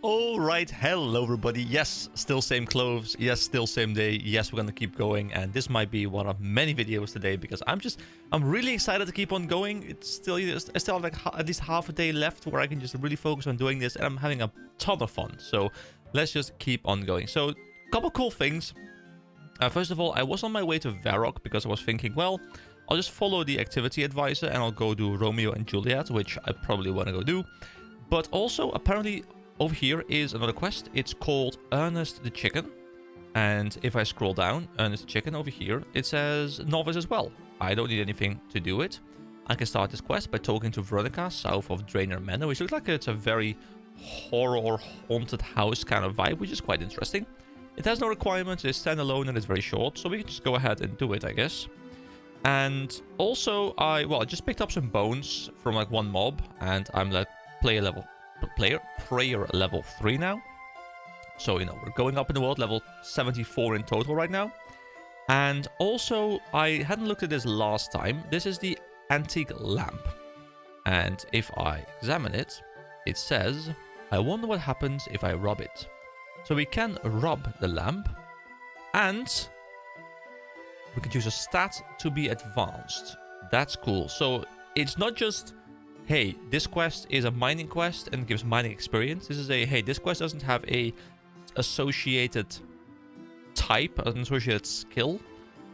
Alright, hello everybody. Yes, still same clothes. Yes, still same day. Yes, we're gonna keep going, and this might be one of many videos today because I'm really excited to keep on going. It's still, I still have like at least half a day left where I can just really focus on doing this, and I'm having a ton of fun. So let's just keep on going. So a couple cool things. First of all, I was on my way to Varrock because I was thinking, well, I'll just follow the activity advisor and I'll go do Romeo and Juliet, which I probably want to go do. But also, apparently, over here is another quest. It's called Ernest the Chicken. And if I scroll down, Ernest the Chicken over here, it says Novice as well. I don't need anything to do it. I can start this quest by talking to Veronica, south of Drainer Manor, which looks like it's a very horror or haunted house kind of vibe, which is quite interesting. It has no requirements, it's standalone and it's very short, so we can just go ahead and do it, I guess. And also, I just picked up some bones from like one mob, and I'm like prayer level 3 now. So, you know, we're going up in the world, level 74 in total right now. And also, I hadn't looked at this last time. This is the antique lamp. And if I examine it, it says, I wonder what happens if I rub it. So we can rub the lamp, and we can choose a stat to be advanced. That's cool. So it's not just, hey, this quest is a mining quest and gives mining experience. This is a, hey, this quest doesn't have a associated type, an associated skill.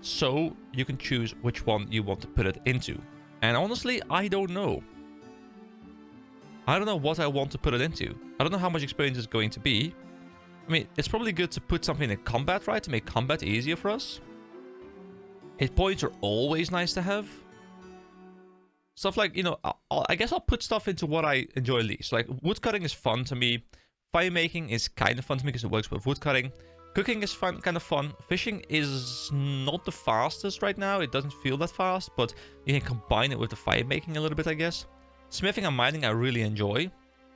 So you can choose which one you want to put it into. And honestly, I don't know. I don't know what I want to put it into. I don't know how much experience it's going to be. I mean, it's probably good to put something in combat, right? To make combat easier for us. Hit points are always nice to have. Stuff like, you know, I guess I'll put stuff into what I enjoy least. Like, woodcutting is fun to me. Fire making is kind of fun to me because it works with woodcutting. Cooking is fun, kind of fun. Fishing is not the fastest right now. It doesn't feel that fast, but you can combine it with the fire making a little bit, I guess. Smithing and mining I really enjoy.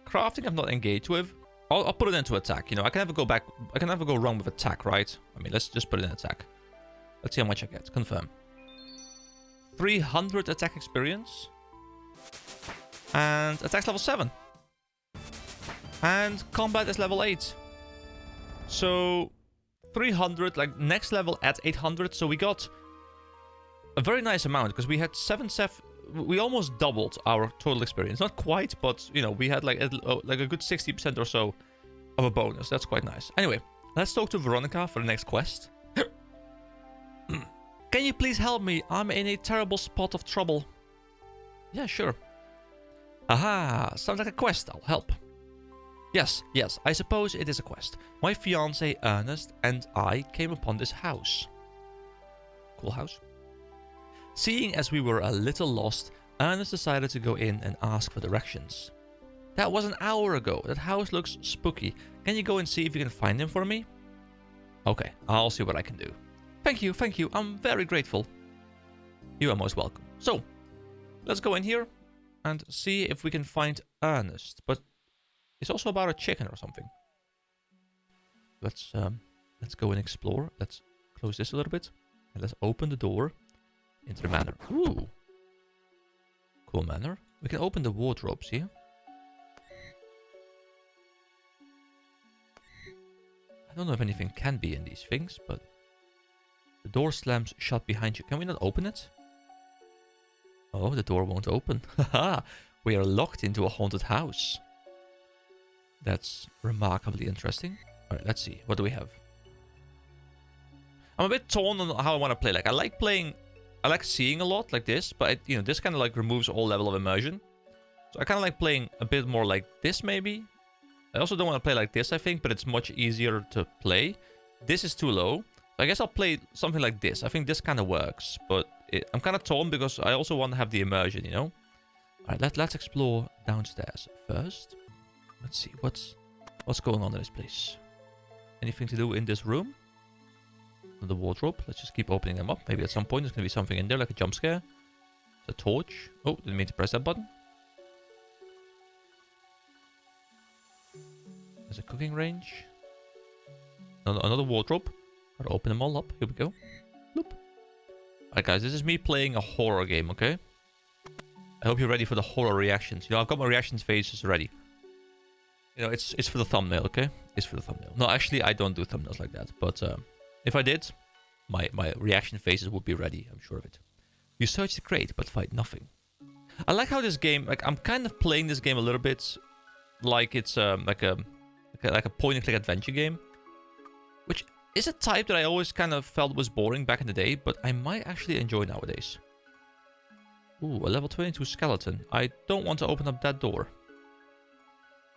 Crafting I'm not engaged with. I'll put it into attack. You know, I can never go wrong with attack, right? I mean, let's just put it in attack. Let's see how much I get. Confirm. 300 attack experience. And attack's level 7. And combat is level 8. So 300, like next level at 800. So we got a very nice amount because we had we almost doubled our total experience. Not quite, but you know, we had like a good 60% or so of a bonus. That's quite nice. Anyway, let's talk to Veronica for the next quest. Can you please help me? I'm in a terrible spot of trouble. Yeah, sure. Aha, sounds like a quest. I'll help. Yes, I suppose it is a quest. My fiancé Ernest and I came upon this house. Cool house. Seeing as we were a little lost, Ernest decided to go in and ask for directions. That was an hour ago. That house looks spooky. Can you go and see if you can find him for me? Okay, I'll see what I can do. Thank you. I'm very grateful. You are most welcome. So, let's go in here and see if we can find Ernest. But it's also about a chicken or something. Let's go and explore. Let's close this a little bit. And let's open the door into the manor. Ooh. Cool manor. We can open the wardrobes here. I don't know if anything can be in these things, but the door slams shut behind you. Can we not open it? Oh, the door won't open. Haha, we are locked into a haunted house. That's remarkably interesting. Alright, let's see. What do we have? I'm a bit torn on how I want to play. Like, I like seeing a lot like this, but you know, this kind of like removes all level of immersion. So I kind of like playing a bit more like this, maybe. I also don't want to play like this, I think, but it's much easier to play. This is too low. I guess I'll play something like this. I think this kind of works, but I'm kind of torn because I also want to have the immersion, you know? Alright, let's explore downstairs first. Let's see, what's going on in this place? Anything to do in this room? The wardrobe. Let's just keep opening them up. Maybe at some point there's going to be something in there, like a jump scare. A torch. Oh, didn't mean to press that button. There's a cooking range. Another wardrobe. Gotta open them all up. Here we go. Bloop. Alright guys, this is me playing a horror game, okay? I hope you're ready for the horror reactions. You know, I've got my reactions phases ready. You know, it's for the thumbnail, okay? It's for the thumbnail. No, actually, I don't do thumbnails like that. But if I did, my reaction faces would be ready. I'm sure of it. You search the crate, but find nothing. I like how this game, like, I'm kind of playing this game a little bit like it's like a point-and-click adventure game, which is a type that I always kind of felt was boring back in the day, but I might actually enjoy nowadays. Ooh, a level 22 skeleton. I don't want to open up that door.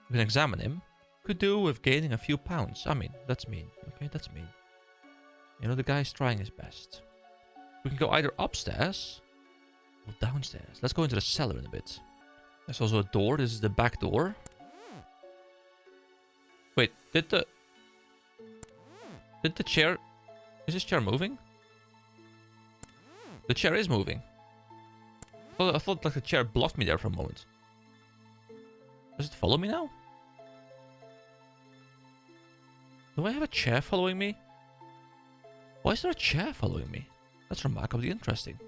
We can examine him. Could do with gaining a few pounds. I mean, that's mean. Okay, that's mean. You know, the guy's trying his best. We can go either upstairs or downstairs. Let's go into the cellar in a bit. There's also a door. This is the back door. Wait, did the chair... Is this chair moving? The chair is moving. I thought like the chair blocked me there for a moment. Does it follow me now? Do I have a chair following me? Why is there a chair following me? That's remarkably interesting.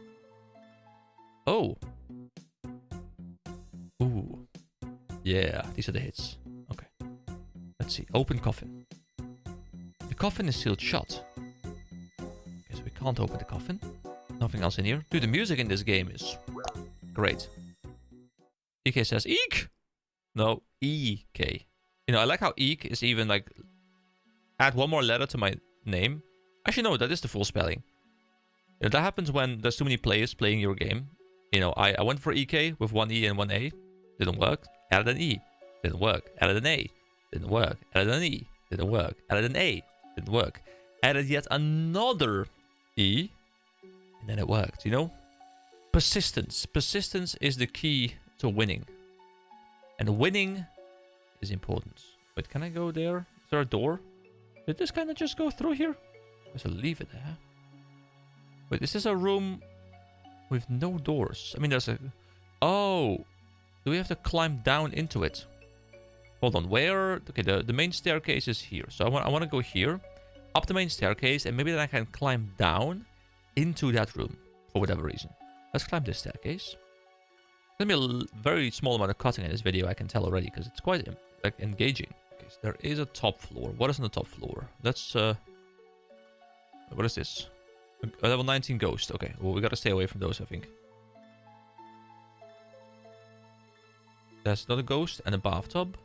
Oh. Ooh. Yeah, these are the hits. Okay. Let's see. Open coffin. The coffin is sealed shut. Okay, so we can't open the coffin. Nothing else in here. Dude, the music in this game is great. EK says, Eek! No, EK. You know, I like how Eek is even like... Add one more letter to my name. Actually, no, that is the full spelling. You know, that happens when there's too many players playing your game. You know, I went for EK with one E and one A. Didn't work. Added an E. Didn't work. Added an A. Didn't work. Added an E. Didn't work. Added an A. Didn't work. Added yet another E. And then it worked, you know? Persistence. Persistence is the key to winning. And winning is important. But can I go there? Is there a door? Did this kind of just go through here? There's a lever there. Wait, is this a room with no doors? I mean, there's a... Oh! Do we have to climb down into it? Hold on, where... Okay, the main staircase is here. So I want to go here, up the main staircase, and maybe then I can climb down into that room, for whatever reason. Let's climb this staircase. There's going to be a very small amount of cutting in this video, I can tell already, because it's quite like engaging. Okay, so there is a top floor. What is on the top floor? Let's... What is this? A level 19 ghost. Okay, well, we gotta stay away from those, I think. There's another ghost and a bathtub.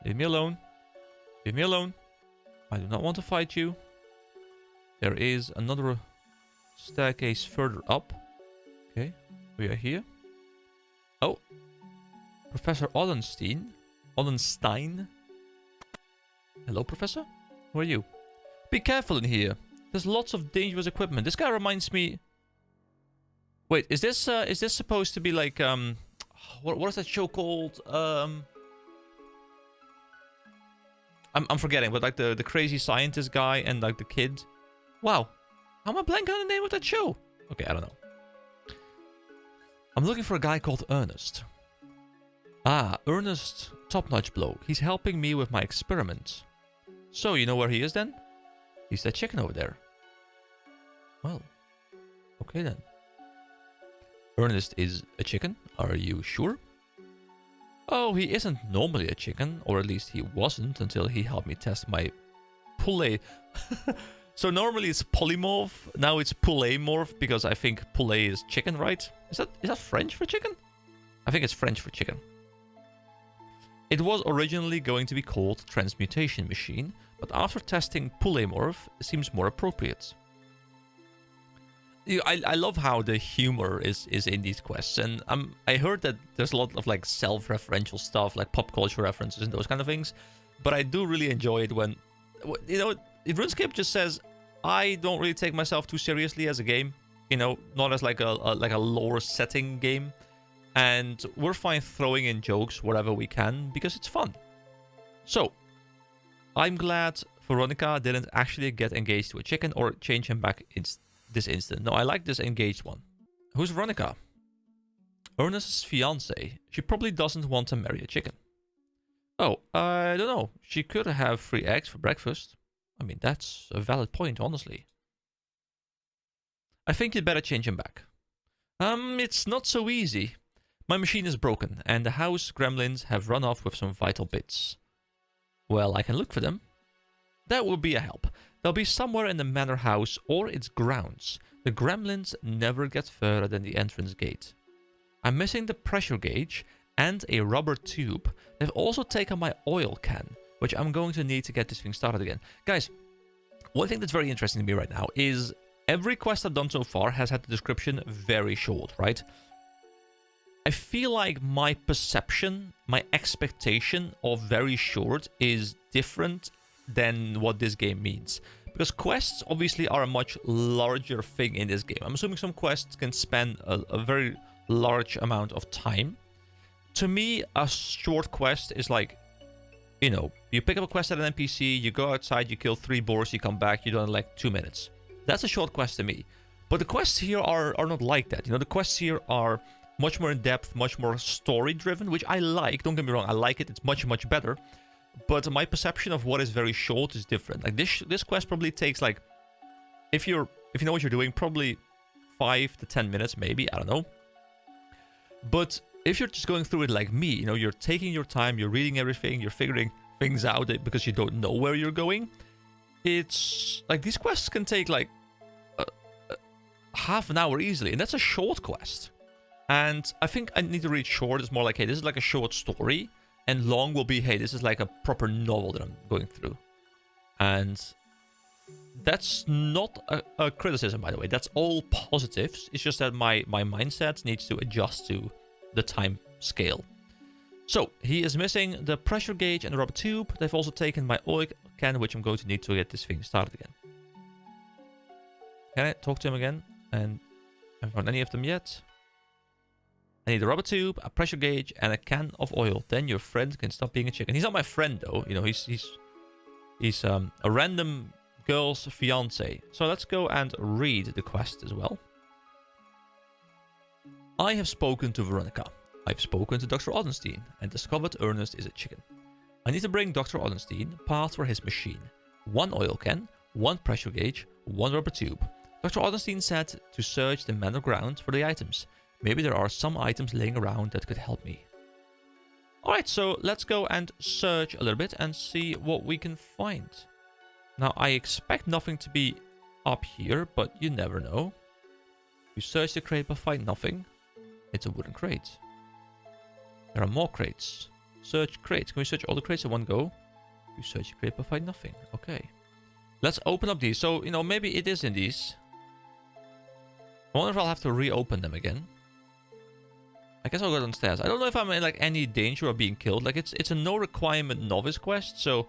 Leave me alone. Leave me alone. I do not want to fight you. There is another staircase further up. Okay, we are here. Oh. Professor Ollenstein. Hello, Professor? Who are you? Be careful in here. There's lots of dangerous equipment. This guy reminds me... Wait, is this supposed to be like, what is that show called? I'm forgetting, but like the crazy scientist guy and like the kid. Wow. How am I blanking on the name of that show? Okay, I don't know. I'm looking for a guy called Ernest. Ah, Ernest, top-notch bloke. He's helping me with my experiment. So, you know where he is then? He's that chicken over there. Well, okay then. Ernest is a chicken? Are you sure? Oh, he isn't normally a chicken, or at least he wasn't until he helped me test my poulet. So normally it's polymorph, now it's poulet-morph, because I think poulet is chicken, right? Is that French for chicken? I think it's French for chicken. It was originally going to be called Transmutation Machine, but after testing polymorph, it seems more appropriate. I love how the humor is in these quests, and I heard that there's a lot of like self-referential stuff, like pop culture references and those kind of things, but I do really enjoy it when, you know, RuneScape just says, I don't really take myself too seriously as a game, you know, not as like a lore setting game. And we're fine throwing in jokes wherever we can, because it's fun. So, I'm glad Veronica didn't actually get engaged to a chicken or change him back this instant. No, I like this engaged one. Who's Veronica? Ernest's fiancée. She probably doesn't want to marry a chicken. Oh, I don't know. She could have 3 eggs for breakfast. I mean, that's a valid point, honestly. I think you'd better change him back. It's not so easy. My machine is broken, and the house gremlins have run off with some vital bits. Well, I can look for them. That would be a help. They'll be somewhere in the manor house or its grounds. The gremlins never get further than the entrance gate. I'm missing the pressure gauge and a rubber tube. They've also taken my oil can, which I'm going to need to get this thing started again. Guys, one thing that's very interesting to me right now is every quest I've done so far has had the description very short, right? I feel like my perception, my expectation of very short is different than what this game means. Because quests obviously are a much larger thing in this game. I'm assuming some quests can span a very large amount of time. To me, a short quest is like, you know, you pick up a quest at an NPC, you go outside, you kill 3 boars, you come back, you do it in like 2 minutes. That's a short quest to me. But the quests here are not like that. You know, the quests here are much more in-depth, much more story-driven, which I like. Don't get me wrong, I like it. It's much, much better. But my perception of what is very short is different. Like this quest probably takes like, if you know what you're doing, probably 5 to 10 minutes, maybe. I don't know. But if you're just going through it like me, you know, you're taking your time, you're reading everything, you're figuring things out because you don't know where you're going. It's like these quests can take like half an hour easily, and that's a short quest. And I think I need to read short. It's more like, hey, this is like a short story, and long will be, hey, this is like a proper novel that I'm going through. And that's not a criticism, by the way. That's all positives. It's just that my mindset needs to adjust to the time scale. So, he is missing the pressure gauge and the rubber tube. They've also taken my oil can, which I'm going to need to get this thing started again. Can I talk to him again? And I haven't found any of them yet. I need a rubber tube, a pressure gauge, and a can of oil. Then your friend can stop being a chicken. He's not my friend, though. You know, he's a random girl's fiance. So let's go and read the quest as well. I have spoken to Veronica. I've spoken to Dr. Odenstein and discovered Ernest is a chicken. I need to bring Dr. Odenstein parts for his machine. 1 oil can, 1 pressure gauge, 1 rubber tube. Dr. Odenstein said to search the manor ground for the items. Maybe there are some items laying around that could help me. Alright, so let's go and search a little bit and see what we can find. Now, I expect nothing to be up here, but you never know. You search the crate but find nothing. It's a wooden crate. There are more crates. Search crates. Can we search all the crates in one go? You search the crate but find nothing. Okay. Let's open up these. So, you know, maybe it is in these. I wonder if I'll have to reopen them again. I guess I'll go downstairs. I don't know if I'm in like any danger of being killed. Like it's a no requirement novice quest, so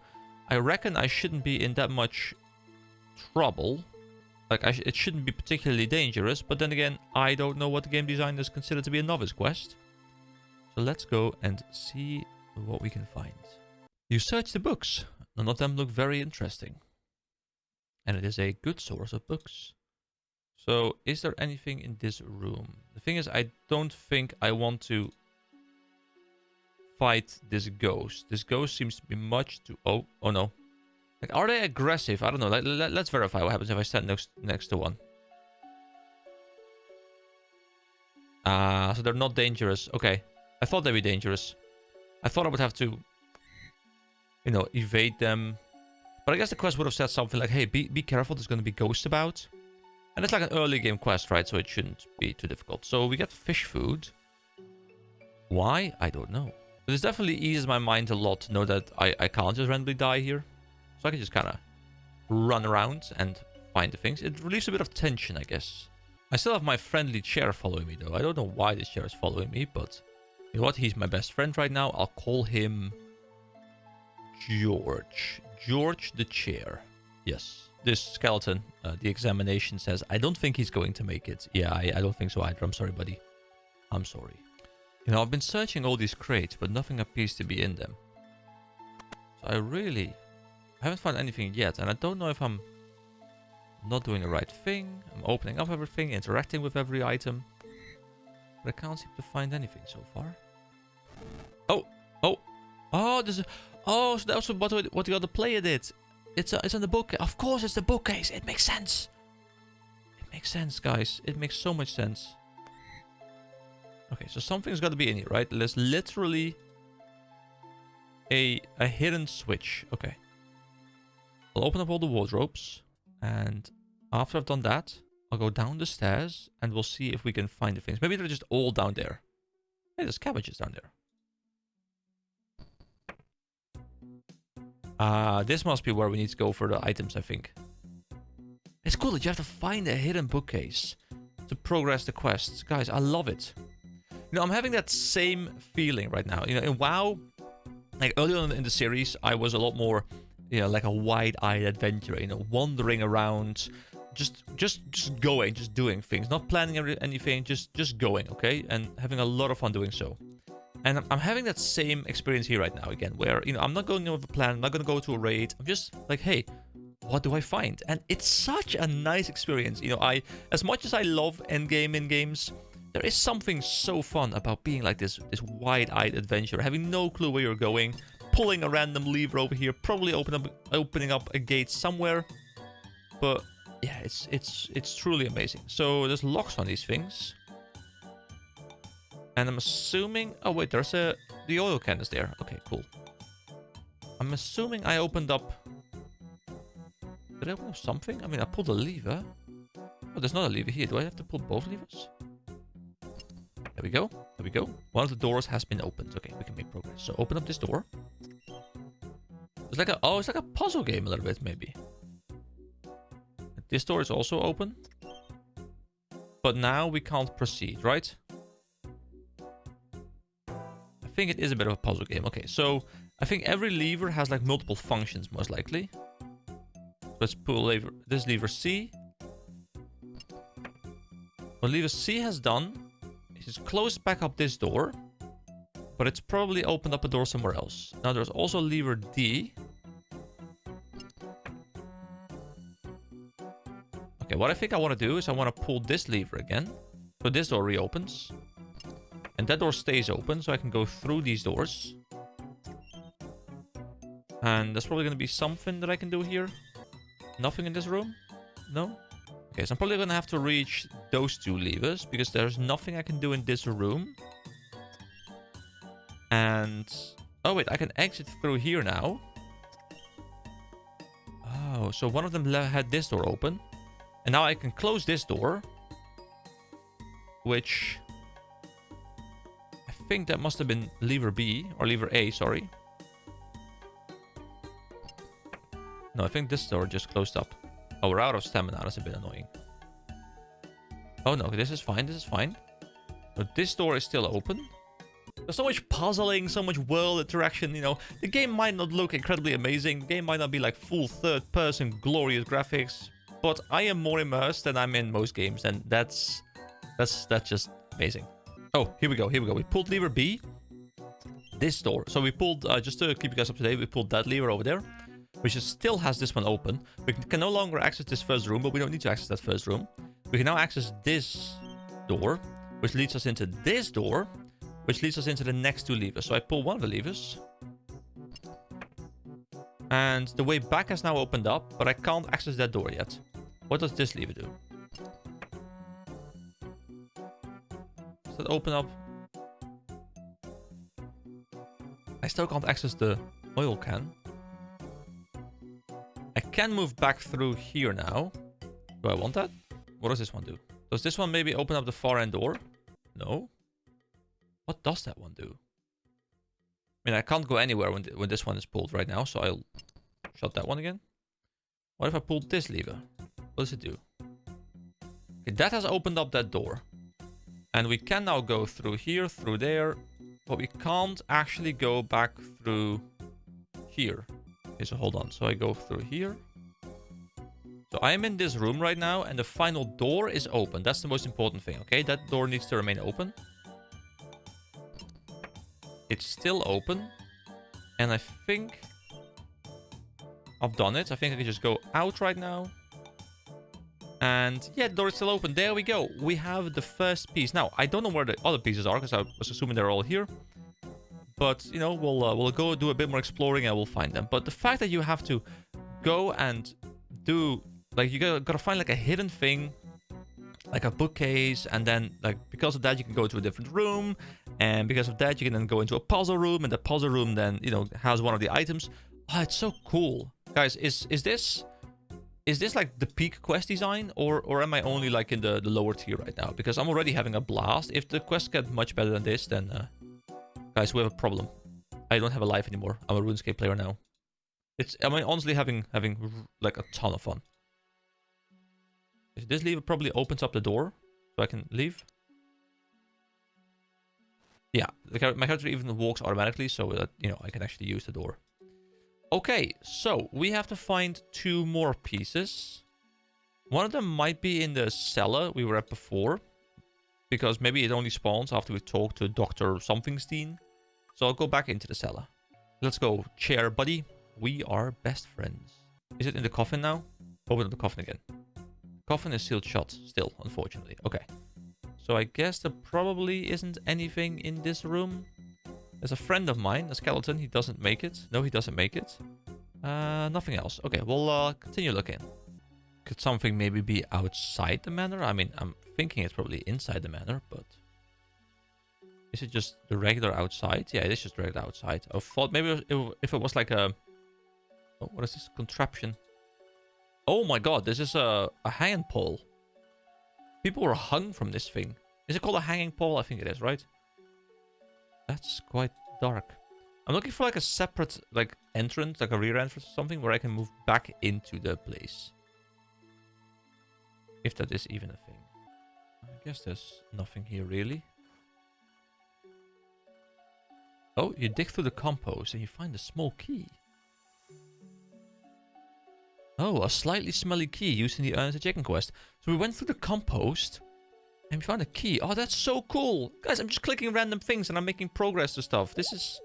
I reckon I shouldn't be in that much trouble. Like it shouldn't be particularly dangerous, but then again, I don't know what the game designers consider to be a novice quest. So let's go and see what we can find. You search the books. None of them look very interesting. And it is a good source of books. So, is there anything in this room? The thing is, I don't think I want to fight this ghost. This ghost seems to be much too... Oh no. Like, are they aggressive? I don't know. Let's verify what happens if I stand next to one. So they're not dangerous. Okay. I thought they'd be dangerous. I thought I would have to, you know, evade them. But I guess the quest would have said something like, hey, be careful, there's going to be ghosts about. And it's like an early game quest, right? So it shouldn't be too difficult. So we get fish food. Why? I don't know. But this definitely eases my mind a lot to know that I can't just randomly die here. So I can just kind of run around and find the things. It relieves a bit of tension, I guess. I still have my friendly chair following me, though. I don't know why this chair is following me, but you know what? He's my best friend right now. I'll call him George. George the chair. Yes. This skeleton, the examination says, I don't think he's going to make it. Yeah, I don't think so either. I'm sorry, buddy. I'm sorry. You know, I've been searching all these crates, but nothing appears to be in them. So I haven't found anything yet, and I don't know if I'm not doing the right thing. I'm opening up everything, interacting with every item. But I can't seem to find anything so far. Oh, so that's what the other player did. It's in the book. Of course, it's the bookcase. It makes sense. It makes sense, guys. It makes so much sense. Okay, so something's got to be in here, right? There's literally a hidden switch. Okay. I'll open up all the wardrobes, and after I've done that, I'll go down the stairs, and we'll see if we can find the things. Maybe they're just all down there. Hey, there's cabbages down there. This must be where we need to go for the items, I think. It's cool that you have to find a hidden bookcase to progress the quests. Guys, I love it. You know, I'm having that same feeling right now. You know, in WoW, like earlier on in the series, I was a lot more, you know, like a wide-eyed adventurer, you know, wandering around, just going, just doing things, not planning anything, just going, okay? And having a lot of fun doing so. And I'm having that same experience here right now again, where, you know, I'm not going in with a plan, I'm not going to go to a raid. I'm just like, hey, what do I find? And it's such a nice experience. You know, as much as I love endgame in games, there is something so fun about being like this wide-eyed adventurer, having no clue where you're going, pulling a random lever over here, probably opening up a gate somewhere. But yeah, it's truly amazing. So there's locks on these things. And I'm assuming... Oh, wait, there's the oil can is there. Okay, cool. I'm assuming I opened up... Did I open up something? I mean, I pulled a lever. Oh, there's not a lever here. Do I have to pull both levers? There we go. There we go. One of the doors has been opened. Okay, we can make progress. So open up this door. It's like it's like a puzzle game a little bit, maybe. This door is also open. But now we can't proceed, right? I think it is a bit of a puzzle game. Okay, so I think every lever has like multiple functions, most likely. Let's pull this lever C. What lever C has done is it's closed back up this door, but it's probably opened up a door somewhere else. Now there's also lever D. Okay, what I think I want to do is I want to pull this lever again. So this door reopens. And that door stays open, so I can go through these doors. And there's probably going to be something that I can do here. Nothing in this room? No? Okay, so I'm probably going to have to reach those two levers, because there's nothing I can do in this room. And... Oh, wait, I can exit through here now. Oh, so one of them had this door open. And now I can close this door. Which... I think that must have been lever B, or lever A, sorry. No, I think this door just closed up. Oh, we're out of stamina. That's a bit annoying. Oh, no. This is fine. This is fine. But this door is still open. There's so much puzzling, so much world interaction, you know. The game might not look incredibly amazing. The game might not be like full third-person glorious graphics. But I am more immersed than I'm in most games. And that's just amazing. Oh, here we go. Here we go. We pulled lever B. This door. So we pulled, just to keep you guys up to date, we pulled that lever over there. Which still has this one open. We can no longer access this first room, but we don't need to access that first room. We can now access this door, which leads us into this door, which leads us into the next two levers. So I pull one of the levers. And the way back has now opened up, but I can't access that door yet. What does this lever do? Does that open up? I still can't access the oil can. I can move back through here now. Do I want that? What does this one do? Does this one maybe open up the far end door? No. What does that one do? I mean, I can't go anywhere when this one is pulled right now, so I'll shut that one again. What if I pulled this lever? What does it do? Okay, that has opened up that door. And we can now go through here, through there, but we can't actually go back through here. Okay, so hold on. So I go through here. So I am in this room right now, and the final door is open. That's the most important thing, okay? That door needs to remain open. It's still open. And I think I've done it. I think I can just go out right now. And yeah, the door is still open. There we go. We have the first piece. Now, I don't know where the other pieces are, because I was assuming they're all here. But, you know, we'll go do a bit more exploring and we'll find them. But the fact that you have to go and do... Like, you gotta find, like, a hidden thing like a bookcase, and then like because of that you can go to a different room, and because of that you can then go into a puzzle room, and the puzzle room then, you know, has one of the items. Oh, it's so cool. Guys, is this like the peak quest design, or am I only like in the lower tier right now? Because I'm already having a blast. If the quests get much better than this, then guys, we have a problem. I don't have a life anymore. I'm a RuneScape player now. I'm honestly having like a ton of fun. This lever probably opens up the door, so I can leave. Yeah, my character even walks automatically, so that, you know, I can actually use the door. Okay, so we have to find 2 more pieces. One of them might be in the cellar we were at before, because maybe it only spawns after we talk to Dr. Somethingstein. So I'll go back into the cellar. Let's go, chair buddy. We are best friends. Is it in the coffin now? Open up the coffin again. Coffin is sealed shut still, unfortunately. Okay. So I guess there probably isn't anything in this room. There's a friend of mine, a skeleton. He doesn't make it. No, he doesn't make it. Nothing else. Okay, we'll continue looking. Could something maybe be outside the manor? I mean, I'm thinking it's probably inside the manor, but... Is it just the regular outside? Yeah, it is just regular outside. I thought maybe if it was like a... Oh, what is this contraption? Oh my god, this is a hanging pole. People were hung from this thing. Is it called a hanging pole? I think it is, right? That's quite dark. I'm looking for like a separate like entrance, like a rear entrance or something, where I can move back into the place. If that is even a thing. I guess there's nothing here really. Oh, you dig through the compost and you find a small key. Oh, a slightly smelly key used in the Ernest the Chicken quest. So we went through the compost and we found a key. Oh, that's so cool. Guys, I'm just clicking random things and I'm making progress to stuff. This is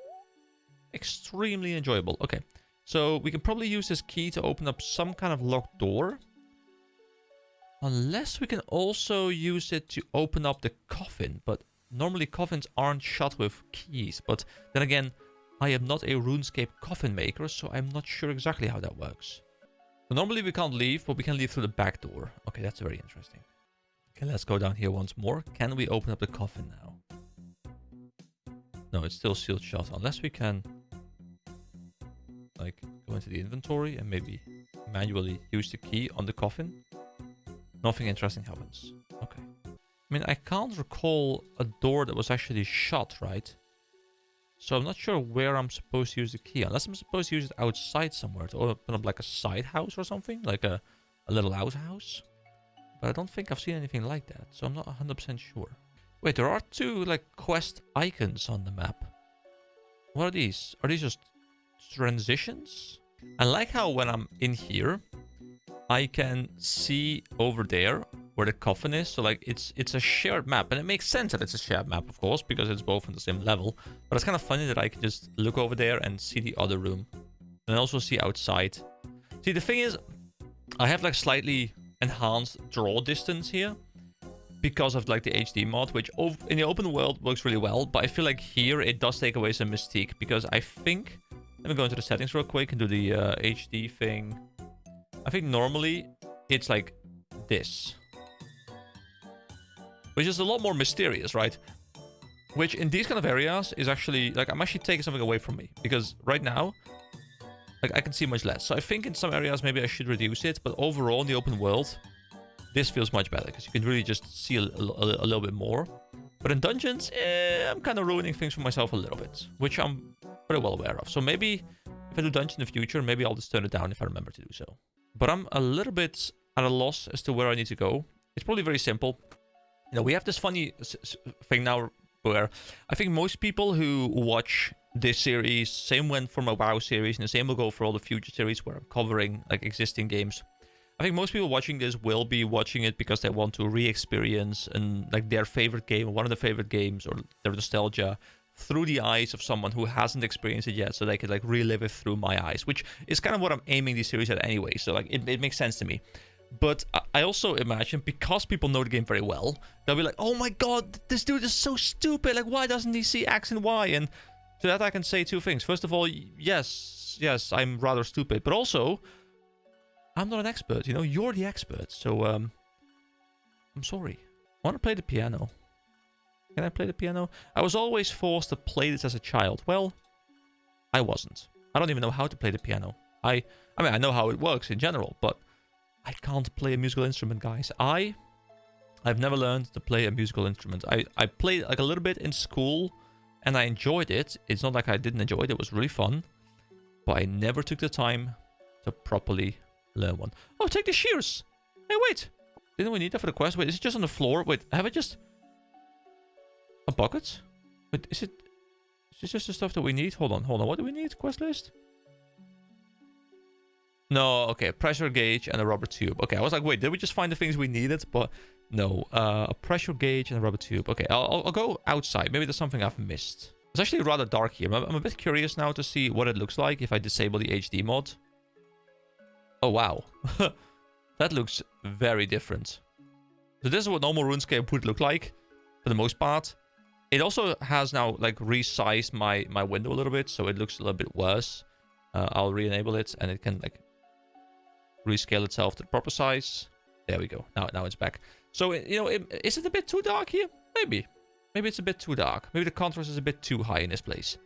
extremely enjoyable. Okay, so we can probably use this key to open up some kind of locked door. Unless we can also use it to open up the coffin. But normally coffins aren't shut with keys. But then again, I am not a RuneScape coffin maker, so I'm not sure exactly how that works. So normally we can't leave, but we can leave through the back door. Okay, that's very interesting. Okay, let's go down here once more. Can we open up the coffin now? No, it's still sealed shut. Unless we can, like, go into the inventory and maybe manually use the key on the coffin. Nothing interesting happens. Okay. I mean, I can't recall a door that was actually shut, right? So I'm not sure where I'm supposed to use the key. Unless I'm supposed to use it outside somewhere to open up like a side house or something. Like a little outhouse. But I don't think I've seen anything like that. So I'm not 100% sure. Wait, there are 2 like quest icons on the map. What are these? Are these just transitions? I like how when I'm in here, I can see over there where the coffin is. So like it's a shared map, and it makes sense that it's a shared map, of course, because it's both on the same level. But it's kind of funny that I can just look over there and see the other room, and also see outside. See, the thing is, I have like slightly enhanced draw distance here because of like the HD mod, which in the open world works really well. But I feel like here it does take away some mystique, because I think, let me go into the settings real quick and do the HD thing. I think normally it's like this, which is a lot more mysterious, right? Which in these kind of areas is actually, like, I'm actually taking something away from me, because right now, like, I can see much less. So I think in some areas maybe I should reduce it, but overall in the open world, this feels much better, because you can really just see a little bit more. But in dungeons, I'm kind of ruining things for myself a little bit, which I'm pretty well aware of. So maybe if I do dungeon in the future, maybe I'll just turn it down if I remember to do so. But I'm a little bit at a loss as to where I need to go. It's probably very simple. You know, we have this funny thing now where I think most people who watch this series, same went for my WoW series, and the same will go for all the future series where I'm covering like existing games. I think most people watching this will be watching it because they want to re-experience and like their favorite game, or one of their favorite games, or their nostalgia through the eyes of someone who hasn't experienced it yet, so they could like relive it through my eyes, which is kind of what I'm aiming this series at anyway. So like it makes sense to me. But I also imagine, because people know the game very well, they'll be like, oh my god, this dude is so stupid, like why doesn't he see X and Y? And to that I can say 2 things. First of all, yes, I'm rather stupid, but also I'm not an expert, you know, you're the expert. So I'm sorry. I want to play the piano. Can I play the piano? I was always forced to play this as a child. Well, I wasn't. I don't even know how to play the piano. I mean, I know how it works in general, but I can't play a musical instrument, guys. I've never learned to play a musical instrument. I played like a little bit in school, and I enjoyed it. It's not like I didn't enjoy it. It was really fun. But I never took the time to properly learn one. Oh, take the shears! Hey, wait! Didn't we need that for the quest? Wait, is it just on the floor? Wait, have I just... a bucket? Wait, is this just the stuff that we need? Hold on. What do we need? Quest list? No, okay. Pressure gauge and a rubber tube. Okay, I was like, wait, did we just find the things we needed? But no, a pressure gauge and a rubber tube. Okay, I'll go outside. Maybe there's something I've missed. It's actually rather dark here. I'm a bit curious now to see what it looks like if I disable the HD mod. Oh, wow. That looks very different. So this is what normal RuneScape would look like, for the most part. It also has now, like, resized my window a little bit, so it looks a little bit worse. I'll re-enable it, and it can, like, rescale itself to the proper size. There we go. Now it's back. So, you know, is it a bit too dark here? Maybe. Maybe it's a bit too dark. Maybe the contrast is a bit too high in this place.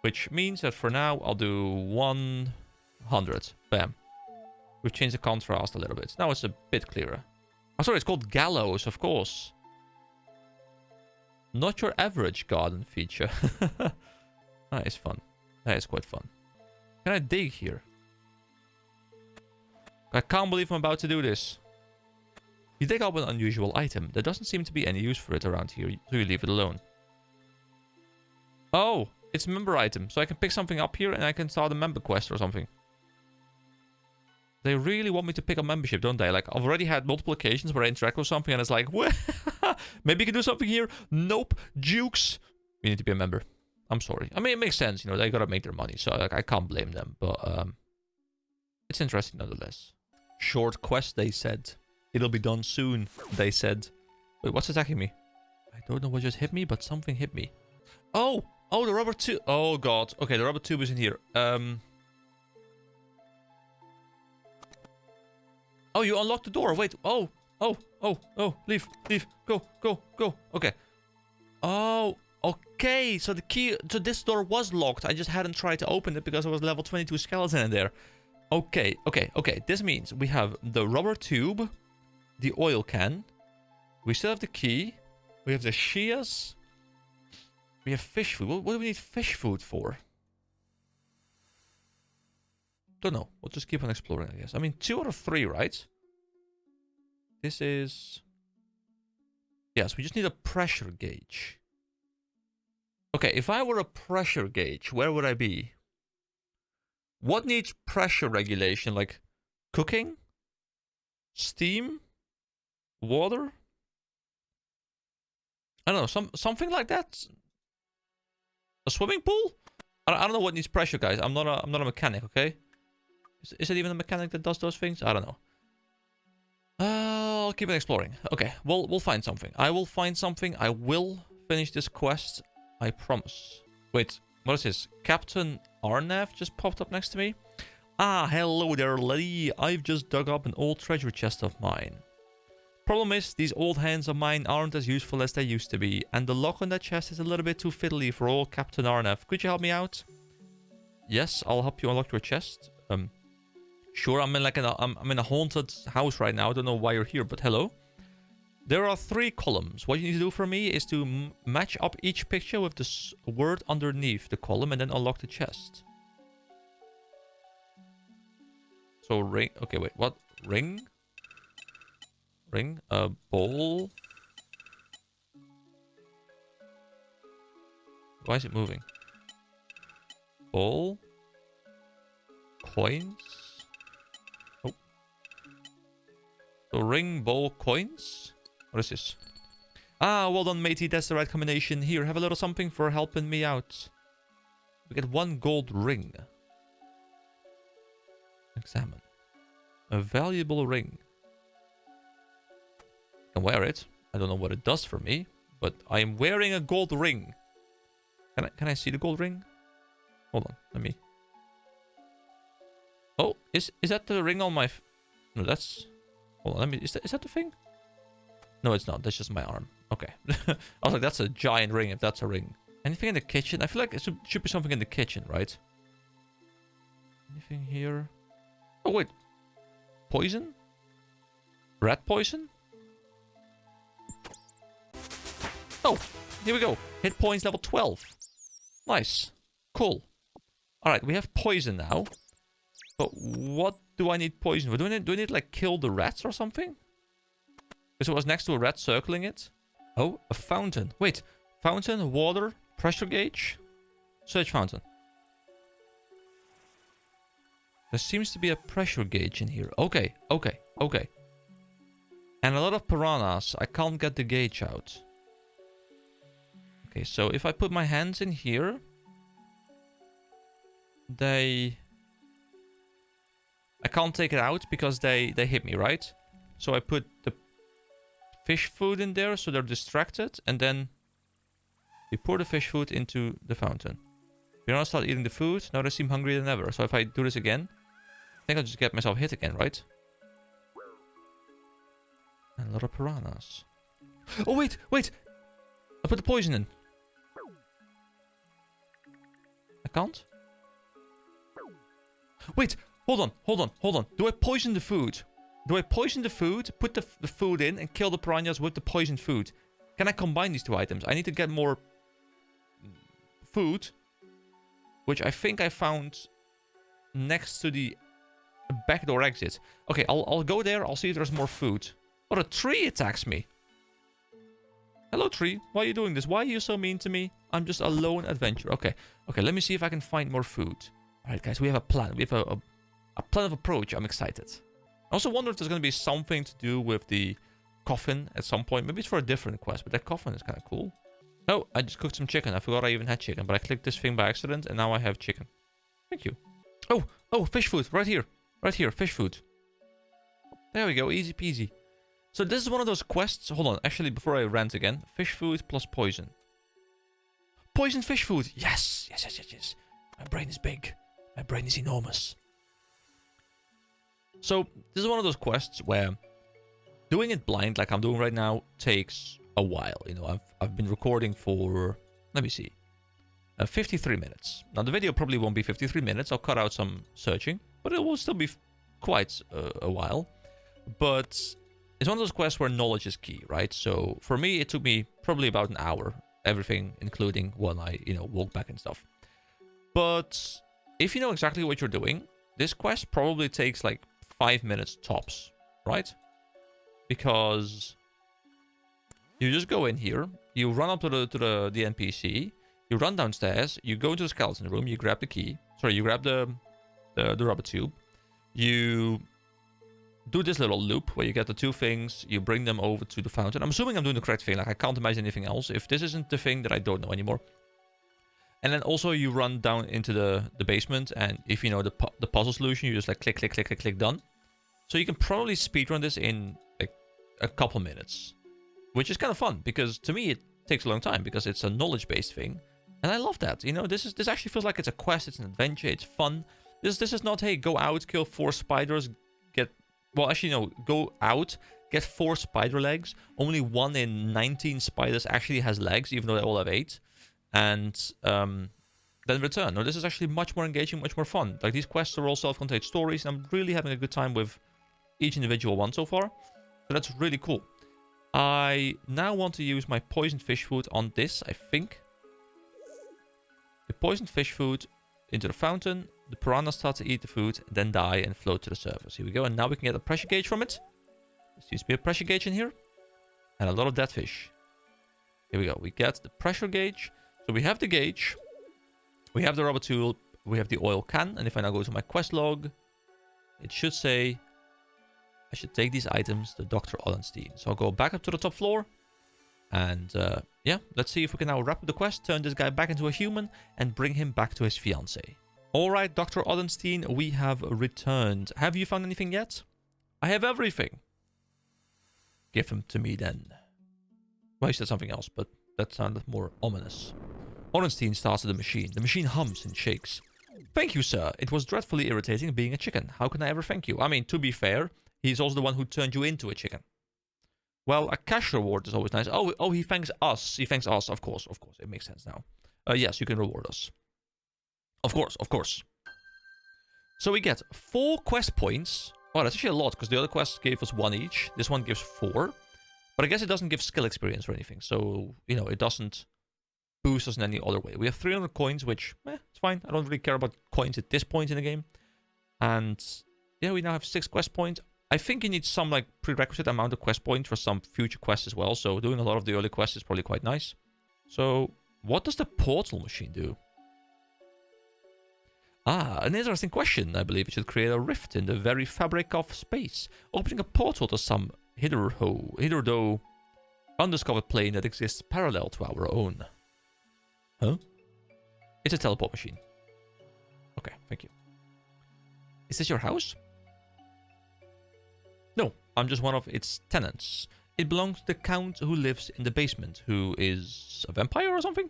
Which means that for now, I'll do 100. Bam. We've changed the contrast a little bit. Now it's a bit clearer. Oh, sorry, it's called Gallows, of course. Not your average garden feature. That is fun. That is quite fun. Can I dig here? I can't believe I'm about to do this. You dig up an unusual item. There doesn't seem to be any use for it around here, so you leave it alone. Oh, it's a member item. So I can pick something up here and I can start a member quest or something. They really want me to pick up membership, don't they? Like, I've already had multiple occasions where I interact with something and it's like, maybe you can do something here. Nope. Jukes. You need to be a member. I'm sorry. I mean, it makes sense. You know, they gotta make their money. So, like, I can't blame them. But, it's interesting nonetheless. Short quest, they said. It'll be done soon, they said. Wait, what's attacking me? I don't know what just hit me, but something hit me. Oh! Oh, the rubber tube. Oh, God. Okay, the rubber tube is in here. Oh, you unlocked the door. Wait. Oh. Leave. Go. Okay. Oh, okay. So the key to this door was locked. I just hadn't tried to open it because there was level 22 skeleton in there. Okay. This means we have the rubber tube, the oil can. We still have the key. We have the shears. We have fish food. What do we need fish food for? Don't know. We'll just keep on exploring, I guess. I mean, 2 out of 3, right? This is... Yes, we just need a pressure gauge. Okay, if I were a pressure gauge, where would I be? What needs pressure regulation? Like cooking? Steam? Water? I don't know, something like that? A swimming pool? I don't know what needs pressure, guys. I'm not a mechanic, okay? Is it even a mechanic that does those things? I don't know. I'll keep on exploring. Okay, we'll find something. I will find something. I will finish this quest. I promise. Wait, what is this? Captain Arnav just popped up next to me. Ah, hello there, lady. I've just dug up an old treasure chest of mine. Problem is, these old hands of mine aren't as useful as they used to be, and the lock on that chest is a little bit too fiddly for old Captain Arnav. Could you help me out? Yes, I'll help you unlock your chest. Sure, I'm in a haunted house right now. I don't know why you're here, but hello. There are 3 columns. What you need to do for me is to match up each picture with the word underneath the column and then unlock the chest. So ring. Okay, wait. What? Ring? Ring? A bowl? Why is it moving? Bowl? Coins? Oh. So ring, bowl, coins? What is this? Ah, well done, matey. That's the right combination. Here, have a little something for helping me out. We get 1 gold ring. Examine. A valuable ring. I can wear it. I don't know what it does for me, but I am wearing a gold ring. Can I see the gold ring? Hold on, let me. Oh, is that the ring on my? No, that's. Hold on, let me. Is that the thing? No, it's not. That's just my arm. Okay. I was like, that's a giant ring if that's a ring. Anything in the kitchen? I feel like it should be something in the kitchen, right? Anything here? Oh, wait. Poison? Rat poison? Oh, here we go. Hit points level 12. Nice. Cool. Alright, we have poison now. But what do I need poison for? Do I need to, like, kill the rats or something? Because it was next to a rat circling it. Oh, a fountain. Wait. Fountain, water, pressure gauge. Search fountain. There seems to be a pressure gauge in here. Okay, okay, okay. And a lot of piranhas. I can't get the gauge out. Okay, so if I put my hands in here... I can't take it out because they hit me, right? So I put the fish food in there so they're distracted. And then we pour the fish food into the fountain. Piranhas start eating the food. Now they seem hungrier than ever. So if I do this again... I think I'll just get myself hit again, right? And a lot of piranhas. Oh, wait, wait! I put the poison in. I can't? Wait, hold on, hold on, hold on. Do I poison the food? Do I poison the food, put the food in, and kill the piranhas with the poisoned food? Can I combine these two items? I need to get more food, which I think I found next to the backdoor exit. Okay, I'll go there. I'll see if there's more food. Oh, a tree attacks me. Hello, tree. Why are you doing this? Why are you so mean to me? I'm just a lone adventurer. Okay, okay. Let me see if I can find more food. All right, guys. We have a plan. We have a plan of approach. I'm excited. I also wonder if there's going to be something to do with the coffin at some point. Maybe it's for a different quest, but that coffin is kind of cool. Oh, I just cooked some chicken. I forgot I even had chicken, but I clicked this thing by accident, and now I have chicken. Thank you. Oh, fish food. Right here. Right here. Fish food. There we go. Easy peasy. So this is one of those quests. Hold on. Actually, before I rant again. Fish food plus poison. Poison fish food. Yes. Yes, yes, yes, yes. My brain is big. My brain is enormous. So this is one of those quests where doing it blind, like I'm doing right now, takes a while. You know, I've been recording for, let me see, 53 minutes. Now the video probably won't be 53 minutes. I'll cut out some searching, but it will still be quite a while. But it's one of those quests where knowledge is key, right? So for me, it took me probably about an hour, everything, including when I, you know, walk back and stuff. But if you know exactly what you're doing, this quest probably takes like 5 minutes tops, right? Because you just go in here, you run up to the NPC, you run downstairs, you go into the skeleton room, you grab the key. Sorry, you grab the rubber tube. You do this little loop where you get the two things, you bring them over to the fountain. I'm assuming I'm doing the correct thing, like I can't imagine anything else. If this isn't the thing, that I don't know anymore. And then also you run down into the basement, and if you know the puzzle solution, you just like click, click, click, click, click, done. So you can probably speedrun this in like a couple minutes, which is kind of fun, because to me it takes a long time because it's a knowledge-based thing. And I love that. You know, this actually feels like it's a quest, it's an adventure, it's fun. This is not, hey, go out, kill 4 spiders, get... Well, actually, no. Go out, get 4 spider legs. Only 1 in 19 spiders actually has legs, even though they all have 8. And then return. No, this is actually much more engaging, much more fun. Like, these quests are all self-contained stories, and I'm really having a good time with each individual one so far. So that's really cool. I now want to use my poisoned fish food on this, I think. The poisoned fish food into the fountain. The piranhas start to eat the food, then die and float to the surface. Here we go, and now we can get a pressure gauge from it. There seems to be a pressure gauge in here. And a lot of dead fish. Here we go, we get the pressure gauge. So we have the gauge. We have the rubber tool. We have the oil can. And if I now go to my quest log, it should say I should take these items to Dr. Odenstein. So I'll go back up to the top floor. And yeah, let's see if we can now wrap up the quest, turn this guy back into a human, and bring him back to his fiancée. Alright, Dr. Odenstein, we have returned. Have you found anything yet? I have everything. Give him to me then. Well, he said something else, but that sounded more ominous. Odenstein starts the machine. The machine hums and shakes. Thank you, sir. It was dreadfully irritating being a chicken. How can I ever thank you? I mean, to be fair, he's also the one who turned you into a chicken. Well, a cash reward is always nice. Oh, he thanks us. He thanks us, of course. Of course, it makes sense now. Yes, you can reward us. Of course, of course. So we get 4 quest points. Oh, that's actually a lot, because the other quests gave us 1 each. This one gives 4. But I guess it doesn't give skill experience or anything. So, you know, it doesn't boost us in any other way. We have 300 coins, which, it's fine. I don't really care about coins at this point in the game. And, yeah, we now have 6 quest points. I think you need some, like, prerequisite amount of quest points for some future quests as well. So doing a lot of the early quests is probably quite nice. So, what does the portal machine do? Ah, an interesting question. I believe it should create a rift in the very fabric of space, opening a portal to some hitherto undiscovered plane that exists parallel to our own. Huh? It's a teleport machine. Okay, thank you. Is this your house? No, I'm just one of its tenants. It belongs to the count who lives in the basement, who is a vampire or something?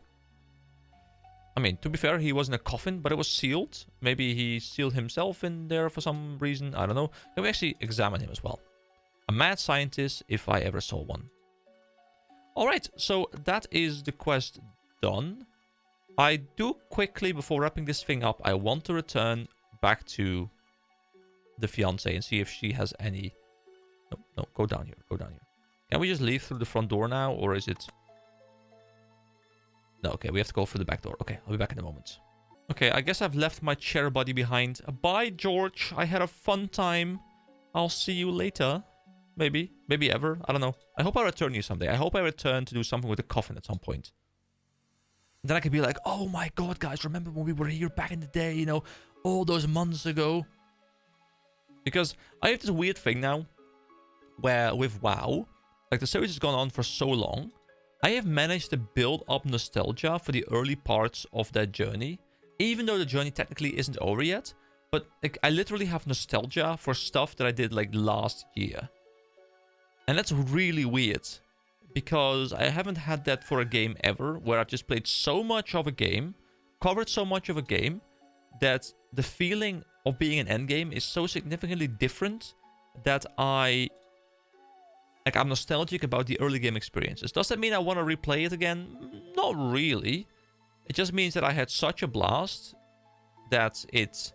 I mean, to be fair, he was in a coffin, but it was sealed. Maybe he sealed himself in there for some reason. I don't know. Can we actually examine him as well? A mad scientist, if I ever saw one. Alright, so that is the quest done. I do quickly, before wrapping this thing up, I want to return back to the fiancé and see if she has any... No, go down here, go down here. Can we just leave through the front door now, or is it... No, okay, we have to go through the back door. Okay, I'll be back in a moment. Okay, I guess I've left my chair buddy behind. Bye, George. I had a fun time. I'll see you later. Maybe. Maybe ever. I don't know. I hope I return you someday. I hope I return to do something with the coffin at some point. Then I could be like, oh my god, guys, remember when we were here back in the day, you know, all those months ago? Because I have this weird thing now, where with WoW, like the series has gone on for so long, I have managed to build up nostalgia for the early parts of that journey, even though the journey technically isn't over yet. But like, I literally have nostalgia for stuff that I did like last year. And that's really weird, because I haven't had that for a game ever, where I've just played so much of a game, covered so much of a game, that the feeling of being an endgame is so significantly different that I'm nostalgic about the early game experiences. Does that mean I want to replay it again? Not really. It just means that I had such a blast that it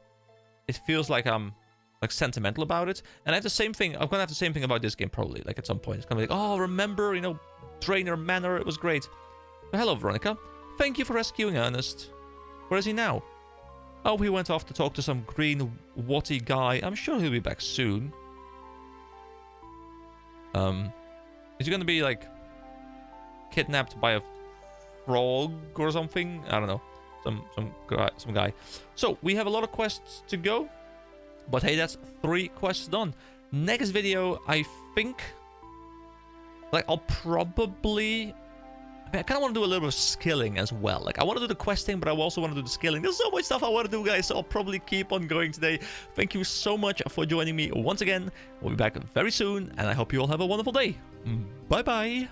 feels like I'm like sentimental about it. And I have the same thing. I'm gonna have the same thing about this game probably. Like at some point, it's gonna be like, oh, remember, you know, Trainer Manor? It was great. But hello, Veronica. Thank you for rescuing Ernest. Where is he now? Oh, he went off to talk to some green watty guy. I'm sure he'll be back soon. Is he gonna be like kidnapped by a frog or something? I don't know. Some guy. So we have a lot of quests to go, but hey, that's 3 quests done. Next video, I think, like, I'll probably... I kind of want to do a little bit of skilling as well. Like, I want to do the questing, but I also want to do the skilling. There's so much stuff I want to do, guys, so I'll probably keep on going today. Thank you so much for joining me once again. We'll be back very soon, and I hope you all have a wonderful day. Bye-bye.